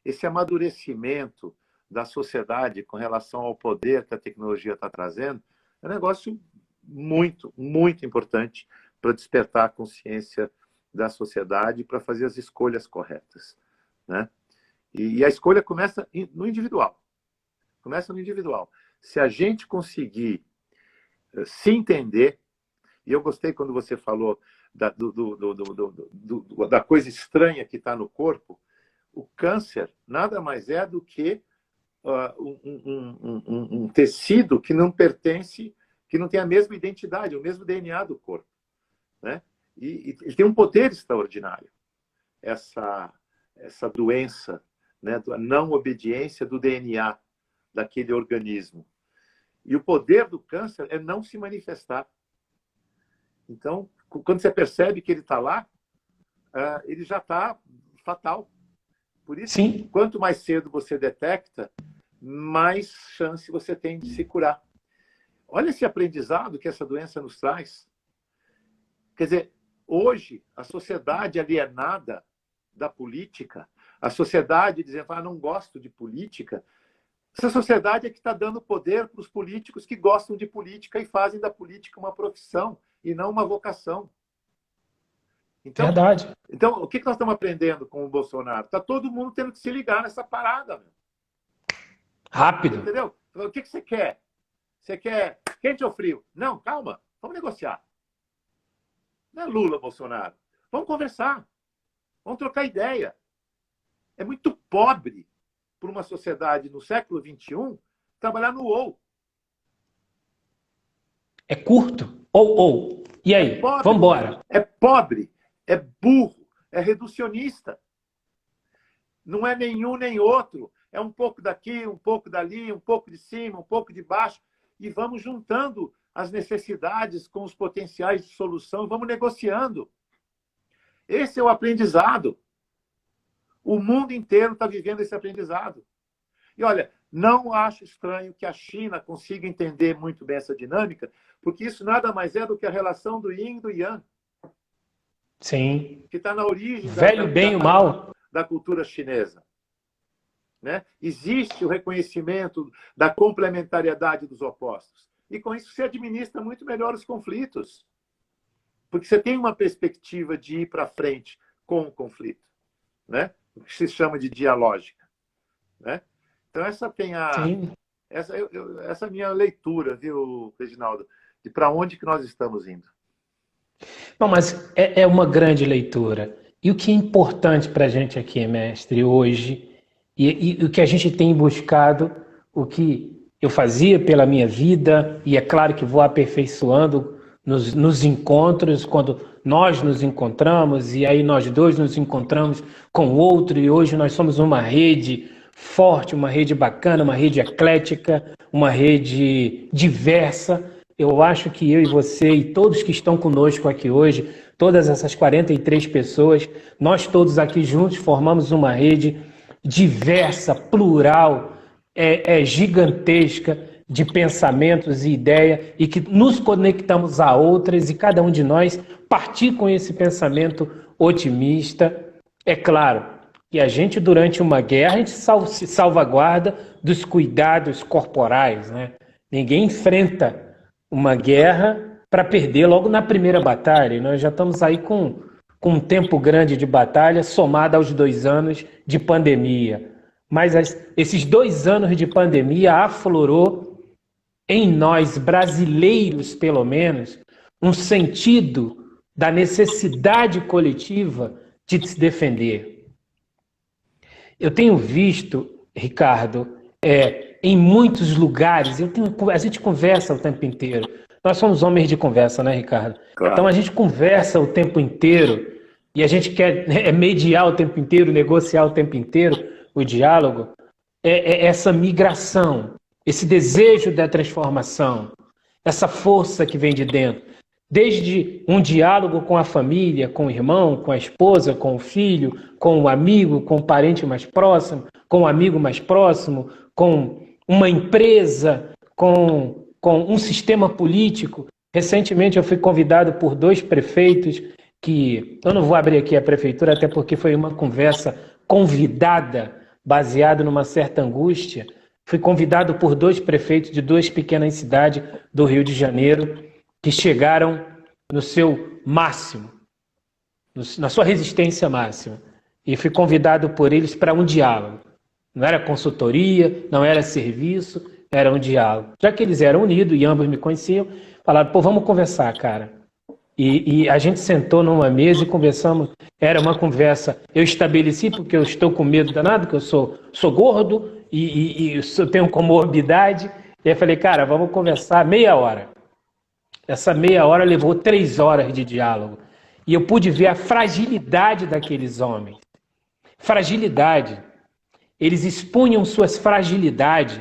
esse amadurecimento da sociedade com relação ao poder que a tecnologia está trazendo é um negócio muito, muito importante para despertar a consciência da sociedade para fazer as escolhas corretas. Né? E a escolha começa no individual. Começa no individual. Se a gente conseguir se entender, e eu gostei quando você falou da coisa estranha que está no corpo, o câncer nada mais é do que um tecido que não pertence, que não tem a mesma identidade, o mesmo DNA do corpo. Né? E ele tem um poder extraordinário, essa doença, né, da não obediência do DNA daquele organismo. E o poder do câncer é não se manifestar. Então, quando você percebe que ele está lá, ele já está fatal. Por isso,
Sim.
Quanto mais cedo você detecta, mais chance você tem de se curar. Olha esse aprendizado que essa doença nos traz. Quer dizer, hoje, a sociedade alienada da política, a sociedade dizendo, não gosto de política, essa sociedade é que está dando poder para os políticos que gostam de política e fazem da política uma profissão e não uma vocação. Então,
Verdade.
Então, o que nós estamos aprendendo com o Bolsonaro? Está todo mundo tendo que se ligar nessa parada. Meu.
Rápido.
Entendeu? O que você quer? Você quer quente ou frio? Não, calma. Vamos negociar. Não é Lula, Bolsonaro. Vamos conversar. Vamos trocar ideia. É muito pobre para uma sociedade no século XXI trabalhar no ou.
É curto. Ou. E aí? Vamos embora.
É pobre. É burro. É reducionista. Não é nenhum nem outro. É um pouco daqui, um pouco dali, um pouco de cima, um pouco de baixo. E vamos juntando as necessidades com os potenciais de solução. Vamos negociando. Esse é o aprendizado. O mundo inteiro está vivendo esse aprendizado. E olha, não acho estranho que a China consiga entender muito bem essa dinâmica, porque isso nada mais é do que a relação do yin e do yang.
Sim.
Que está na origem
velho bem e o mal
da cultura chinesa. Né? Existe o reconhecimento da complementariedade dos opostos. E com isso se administra muito melhor os conflitos. Porque você tem uma perspectiva de ir para frente com o conflito. Né? O que se chama de dialógica. Né? Então essa tem essa é a minha leitura, viu, Reginaldo, de para onde que nós estamos indo.
Não, mas é uma grande leitura. E o que é importante para a gente aqui, mestre, hoje, e o que a gente tem buscado, o que eu fazia pela minha vida, e é claro que vou aperfeiçoando nos encontros, quando nós nos encontramos, e aí nós dois nos encontramos com o outro, e hoje nós somos uma rede forte, uma rede bacana, uma rede eclética, uma rede diversa. Eu acho que eu e você e todos que estão conosco aqui hoje, todas essas 43 pessoas, nós todos aqui juntos formamos uma rede diversa, plural, gigantesca de pensamentos e ideias e que nos conectamos a outras e cada um de nós partir com esse pensamento otimista. É claro que a gente, durante uma guerra, a gente se salvaguarda dos cuidados corporais, né? Ninguém enfrenta uma guerra para perder logo na primeira batalha. E nós já estamos aí com um tempo grande de batalha, somado aos 2 anos de pandemia. Mas esses 2 anos de pandemia aflorou em nós, brasileiros pelo menos, um sentido da necessidade coletiva de se defender. Eu tenho visto, Ricardo, em muitos lugares, a gente conversa o tempo inteiro. Nós somos homens de conversa, né, Ricardo? Claro. Então a gente conversa o tempo inteiro e a gente quer mediar o tempo inteiro, negociar o tempo inteiro o diálogo. Essa migração, esse desejo da transformação, essa força que vem de dentro. Desde um diálogo com a família, com o irmão, com a esposa, com o filho, com o amigo, com o parente mais próximo, com o amigo mais próximo, com uma empresa, com um sistema político. Recentemente eu fui convidado por 2 prefeitos que... Eu não vou abrir aqui a prefeitura, até porque foi uma conversa convidada, baseada numa certa angústia. Fui convidado por 2 prefeitos de 2 pequenas cidades do Rio de Janeiro, que chegaram no seu máximo, na sua resistência máxima. E fui convidado por eles para um diálogo. Não era consultoria, não era serviço, era um diálogo. Já que eles eram unidos e ambos me conheciam, falaram, vamos conversar, cara. E a gente sentou numa mesa e conversamos. Era uma conversa, eu estabeleci porque eu estou com medo danado, que eu sou gordo e eu tenho comorbidade. E aí eu falei, cara, vamos conversar meia hora. Essa meia hora levou 3 horas de diálogo. E eu pude ver a fragilidade daqueles homens. Fragilidade. Eles expunham suas fragilidades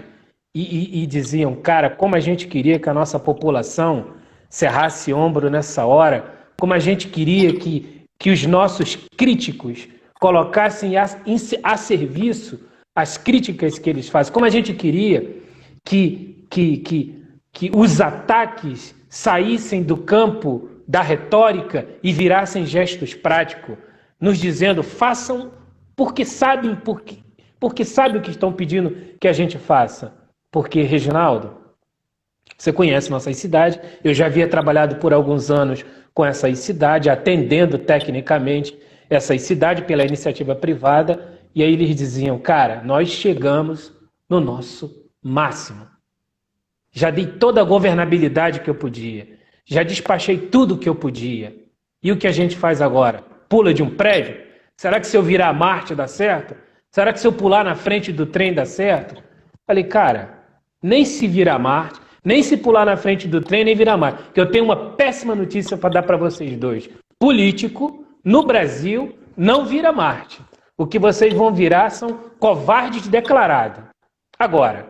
e diziam, cara, como a gente queria que a nossa população cerrasse ombro nessa hora, como a gente queria que os nossos críticos colocassem a serviço as críticas que eles fazem, como a gente queria que os ataques saíssem do campo da retórica e virassem gestos práticos, nos dizendo, façam porque sabem o que estão pedindo que a gente faça. Porque, Reginaldo, você conhece nossa cidade, eu já havia trabalhado por alguns anos com essa cidade, atendendo tecnicamente essa cidade pela iniciativa privada, e aí eles diziam, cara, nós chegamos no nosso máximo. Já dei toda a governabilidade que eu podia, já despachei tudo que eu podia. E o que a gente faz agora? Pula de um prédio? Será que se eu virar a Marte dá certo? Será que se eu pular na frente do trem dá certo? Falei, cara, nem se virar Marte, nem se pular na frente do trem, nem virar Marte. Porque eu tenho uma péssima notícia para dar para vocês dois. Político, no Brasil, não vira Marte. O que vocês vão virar são covardes declarados. Agora,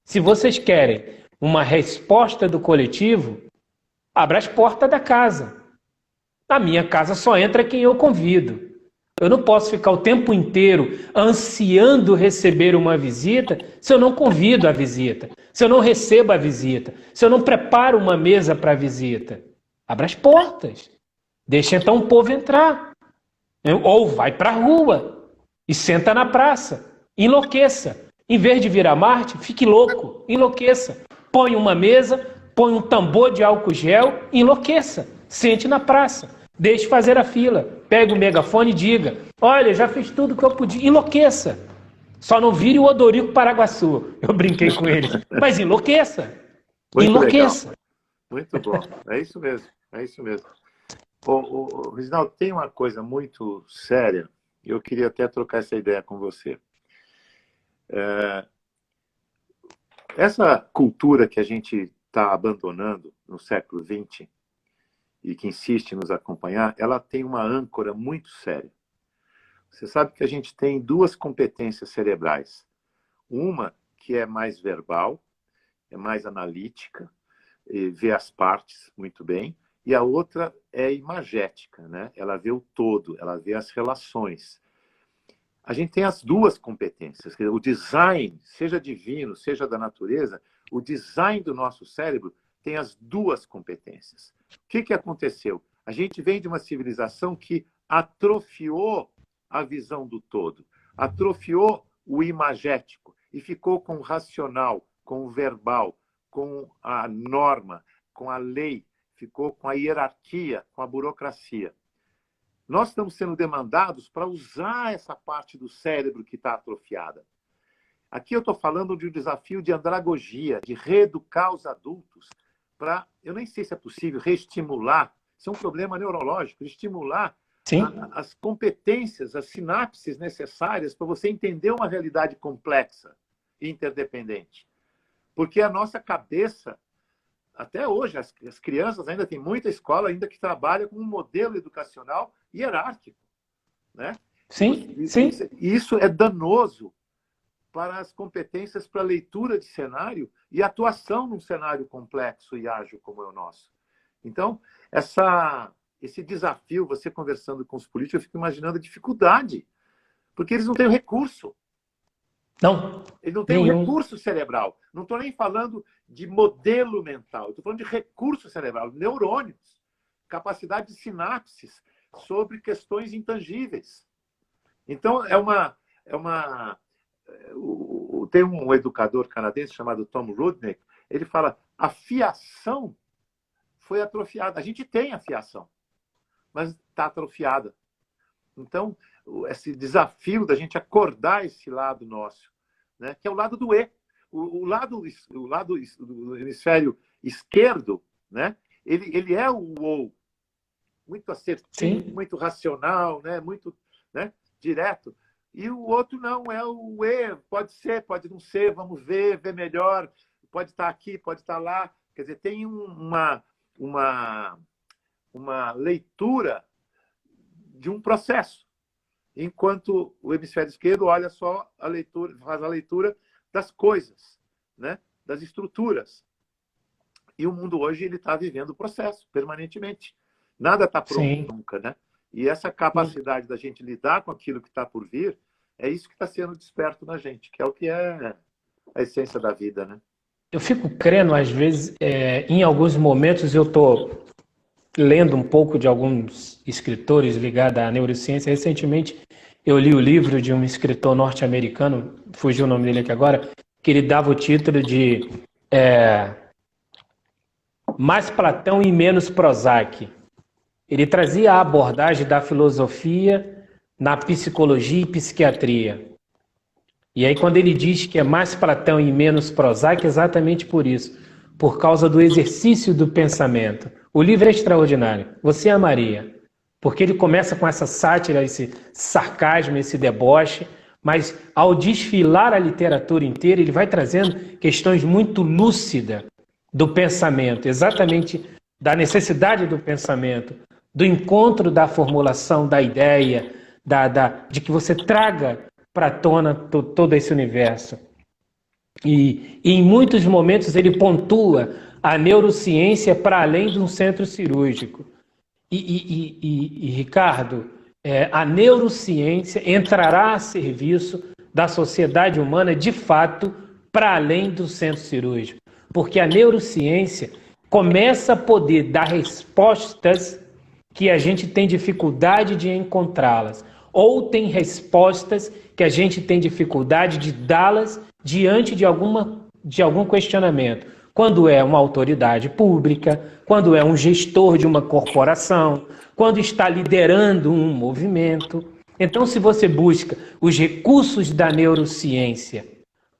se vocês querem uma resposta do coletivo, abra as portas da casa. Na minha casa só entra quem eu convido. Eu não posso ficar o tempo inteiro ansiando receber uma visita se eu não convido a visita, se eu não recebo a visita, se eu não preparo uma mesa para a visita. Abra as portas. Deixa então o povo entrar. Ou vai para a rua e senta na praça. Enlouqueça. Em vez de virar Marte, fique louco. Enlouqueça. Põe uma mesa, põe um tambor de álcool gel, enlouqueça. Sente na praça. Deixe fazer a fila. Pega o megafone e diga, olha, já fiz tudo que eu podia. Enlouqueça. Só não vire o Odorico Paraguaçu. Eu brinquei com ele. Mas enlouqueça.
Muito
enlouqueça.
Legal. Muito bom. É isso mesmo. É isso mesmo. Reginaldo, tem uma coisa muito séria. Eu queria até trocar essa ideia com você. Essa cultura que a gente está abandonando no século XX e que insiste em nos acompanhar, ela tem uma âncora muito séria. Você sabe que a gente tem duas competências cerebrais. Uma que é mais verbal, é mais analítica, vê as partes muito bem, e a outra é imagética, né? Ela vê o todo, ela vê as relações. A gente tem as duas competências. O design, seja divino, seja da natureza, o design do nosso cérebro tem as duas competências. O que aconteceu? A gente vem de uma civilização que atrofiou a visão do todo, atrofiou o imagético e ficou com o racional, com o verbal, com a norma, com a lei, ficou com a hierarquia, com a burocracia. Nós estamos sendo demandados para usar essa parte do cérebro que está atrofiada. Aqui eu estou falando de um desafio de andragogia, de reeducar os adultos para, eu nem sei se é possível, reestimular, isso é um problema neurológico, estimular as competências, as sinapses necessárias para você entender uma realidade complexa e interdependente. Porque a nossa cabeça, até hoje, as crianças ainda tem muita escola ainda que trabalha com um modelo educacional hierárquico, né?
Sim, sim.
Isso é danoso para as competências para leitura de cenário e atuação num cenário complexo e ágil como é o nosso. Então, esse desafio, você conversando com os políticos, eu fico imaginando a dificuldade, porque eles não têm o recurso.
Não.
Eles não têm um recurso cerebral. Não estou nem falando de modelo mental, estou falando de recurso cerebral, neurônios, capacidade de sinapses sobre questões intangíveis. Então, tem um educador canadense chamado Tom Rudnick, ele fala, a fiação foi atrofiada. A gente tem a fiação, mas está atrofiada. Então, esse desafio da gente acordar esse lado nosso, né, que é o lado do E. O lado do hemisfério esquerdo, né, ele é o ou, muito assertivo, sim, muito racional, né, muito, né, direto. E o outro não, é o E, pode ser, pode não ser, vamos ver melhor, pode estar aqui, pode estar lá. Quer dizer, tem uma leitura de um processo, enquanto o hemisfério esquerdo olha só a leitura, faz a leitura das coisas, né, das estruturas. E o mundo hoje ele está vivendo o processo permanentemente. Nada está pronto nunca, né? E essa capacidade da gente lidar com aquilo que está por vir é isso que está sendo desperto na gente, que é o que é a essência da vida, né?
Eu fico crendo, às vezes, em alguns momentos eu estou lendo um pouco de alguns escritores ligados à neurociência. Recentemente eu li o livro de um escritor norte-americano, fugiu o nome dele aqui agora, que ele dava o título de Mais Platão e Menos Prozac. Ele trazia a abordagem da filosofia na psicologia e psiquiatria. E aí quando ele diz que é mais Platão e menos Prozac, é exatamente por isso, por causa do exercício do pensamento. O livro é extraordinário, você amaria, porque ele começa com essa sátira, esse sarcasmo, esse deboche, mas ao desfilar a literatura inteira, ele vai trazendo questões muito lúcidas do pensamento, exatamente da necessidade do pensamento, do encontro da formulação da ideia, de que você traga para a tona todo esse universo. E em muitos momentos ele pontua a neurociência para além de um centro cirúrgico. E Ricardo, a neurociência entrará a serviço da sociedade humana de fato para além do centro cirúrgico, porque a neurociência começa a poder dar respostas que a gente tem dificuldade de encontrá-las, ou tem respostas que a gente tem dificuldade de dá-las diante de algum questionamento. Quando é uma autoridade pública, quando é um gestor de uma corporação, quando está liderando um movimento. Então, se você busca os recursos da neurociência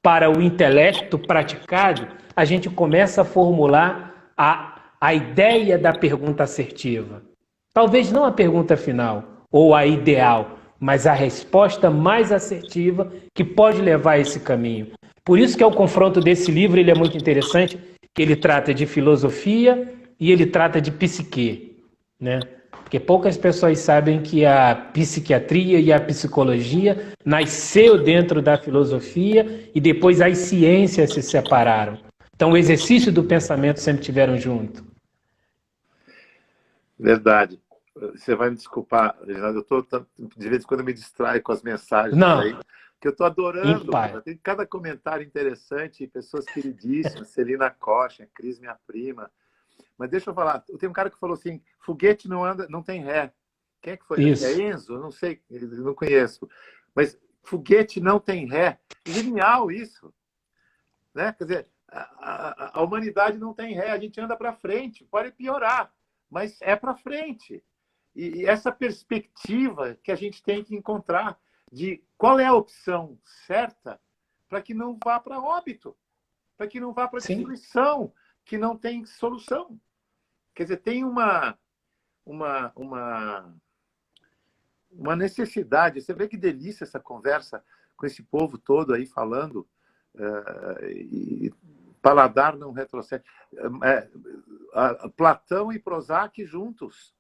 para o intelecto praticado, a gente começa a formular a ideia da pergunta assertiva. Talvez não a pergunta final ou a ideal, mas a resposta mais assertiva que pode levar a esse caminho. Por isso que o confronto desse livro ele é muito interessante, que ele trata de filosofia e ele trata de psique, né? Porque poucas pessoas sabem que a psiquiatria e a psicologia nasceu dentro da filosofia e depois as ciências se separaram. Então o exercício do pensamento sempre tiveram junto.
Verdade. Você vai me desculpar, Reginaldo, de vez em quando eu me distraio com as mensagens aí, que eu estou adorando. Tem cada comentário interessante, pessoas queridíssimas, Celina Costa, Cris, minha prima. Mas deixa eu falar, tem um cara que falou assim, foguete não anda, não tem ré. Quem é que foi?
Isso.
É Enzo? Não sei, não conheço. Mas foguete não tem ré. Genial isso. Né? Quer dizer, a humanidade não tem ré, a gente anda para frente, pode piorar, mas é para frente. E essa perspectiva que a gente tem que encontrar de qual é a opção certa para que não vá para óbito, para que não vá para destruição, que não tem solução. Quer dizer, tem uma necessidade. Você vê que delícia essa conversa com esse povo todo aí falando. E paladar não retrocede. Platão e Prozac juntos.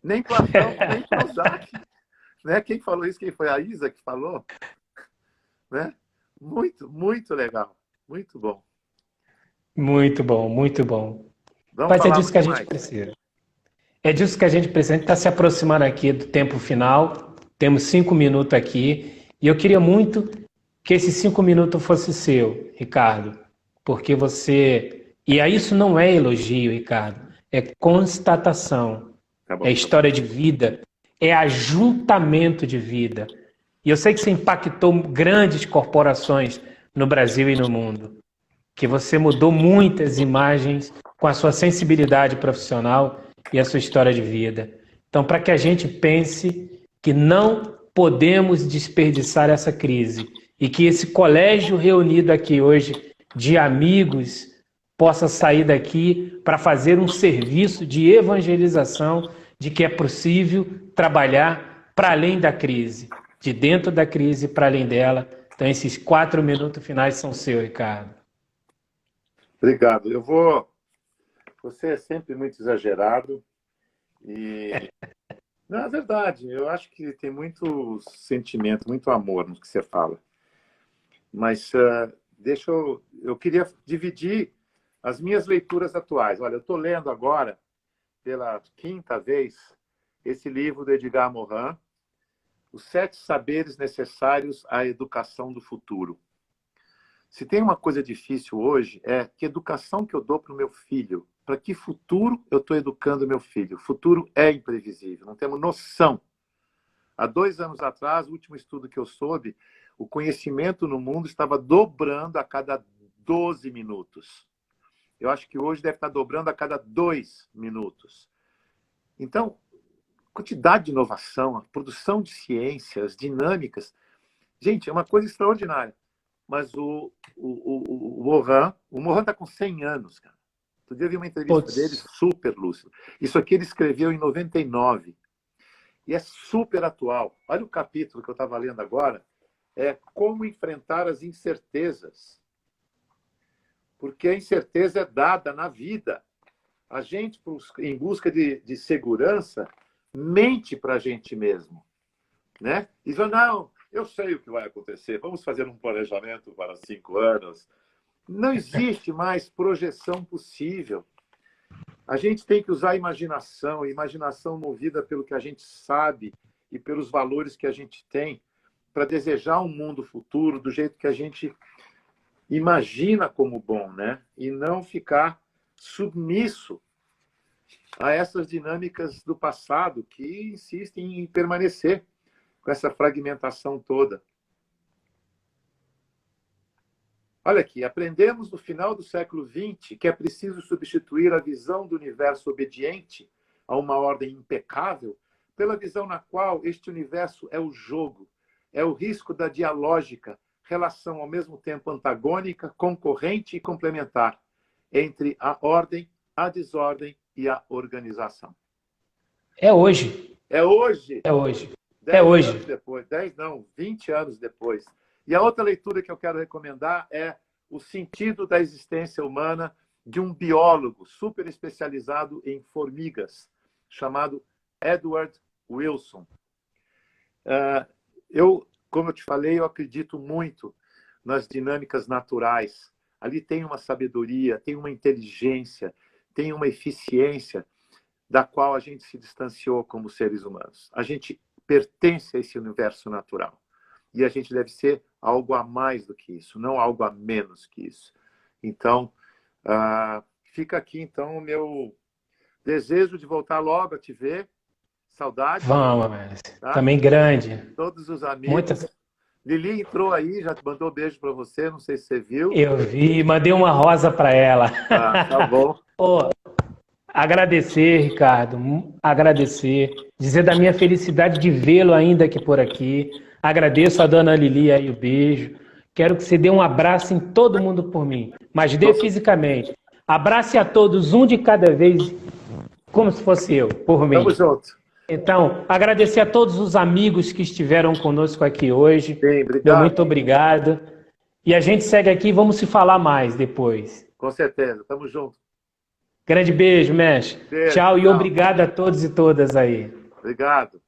Nem Platão, nem Prozac. Né? Quem falou isso? Quem foi? A Isa que falou? Né? Muito, muito legal. Muito bom.
Muito bom, muito bom.
Vamos
Mas é disso que a gente
mais.
precisa. É disso que a gente precisa. A gente está se aproximando aqui do tempo final. Temos 5 minutos aqui. E eu queria muito que esses 5 minutos fosse seu, Ricardo. Porque você... E aí isso não é elogio, Ricardo. É constatação. Tá bom, é história de vida. É ajuntamento de vida. E eu sei que você impactou grandes corporações no Brasil e no mundo. Que você mudou muitas imagens com a sua sensibilidade profissional e a sua história de vida. Então, para que a gente pense que não podemos desperdiçar essa crise e que esse colégio reunido aqui hoje de amigos possa sair daqui para fazer um serviço de evangelização de que é possível trabalhar para além da crise, de dentro da crise para além dela. Então, esses 4 minutos finais são seus, Ricardo.
Obrigado. Você é sempre muito exagerado e não, é verdade. Eu acho que tem muito sentimento, muito amor no que você fala. Mas eu queria dividir as minhas leituras atuais. Olha, eu estou lendo agora, pela 5ª vez, esse livro do Edgar Morin, Os 7 saberes necessários à educação do futuro. Se tem uma coisa difícil hoje, é que educação que eu dou para o meu filho, para que futuro eu estou educando meu filho? O futuro é imprevisível, não temos noção. Há 2 anos atrás, o último estudo que eu soube, o conhecimento no mundo estava dobrando a cada 12 minutos. Eu acho que hoje deve estar dobrando a cada 2 minutos. Então, quantidade de inovação, a produção de ciências, dinâmicas. Gente, é uma coisa extraordinária. Mas o Mohan está com 100 anos, cara. Outro dia eu vi uma entrevista dele super lúcido. Isso aqui ele escreveu em 99. E é super atual. Olha o capítulo que eu estava lendo agora. É como enfrentar as incertezas. Porque a incerteza é dada na vida. A gente, em busca de segurança, mente para a gente mesmo. Né? E diz, não, eu sei o que vai acontecer. Vamos fazer um planejamento para 5 anos. Não existe mais projeção possível. A gente tem que usar a imaginação movida pelo que a gente sabe e pelos valores que a gente tem para desejar um mundo futuro do jeito que a gente imagina como bom, né? E não ficar submisso a essas dinâmicas do passado que insistem em permanecer com essa fragmentação toda. Olha aqui, aprendemos no final do século XX que é preciso substituir a visão do universo obediente a uma ordem impecável pela visão na qual este universo é o jogo, é o risco da dialógica, relação ao mesmo tempo antagônica, concorrente e complementar entre a ordem, a desordem e a organização.
É hoje.
É hoje.
É hoje.
10
é hoje.
anos depois. 10 não, 20 anos depois. E a outra leitura que eu quero recomendar é O Sentido da Existência Humana, de um biólogo super especializado em formigas, chamado Edward Wilson. Como eu te falei, eu acredito muito nas dinâmicas naturais. Ali tem uma sabedoria, tem uma inteligência, tem uma eficiência da qual a gente se distanciou como seres humanos. A gente pertence a esse universo natural. E a gente deve ser algo a mais do que isso, não algo a menos que isso. Então, fica aqui, então, o meu desejo de voltar logo a te ver. Saudade.
Vamos, tá? Também grande.
Todos os amigos. Lili entrou aí, já te mandou beijo para você, não sei se você viu.
Eu vi, mandei uma rosa para ela.
Tá bom.
Agradecer, Ricardo, agradecer, dizer da minha felicidade de vê-lo ainda aqui por aqui. Agradeço a dona Lili aí o beijo. Quero que você dê um abraço em todo mundo por mim, mas dê fisicamente. Abrace a todos, um de cada vez, como se fosse eu, por mim.
Tamo junto.
Então, agradecer a todos os amigos que estiveram conosco aqui hoje.
Bem, obrigado.
Muito obrigado. E a gente segue aqui e vamos se falar mais depois.
Com certeza, tamo junto.
Grande beijo, mestre. Beijo, tchau e obrigado a todos e todas aí.
Obrigado.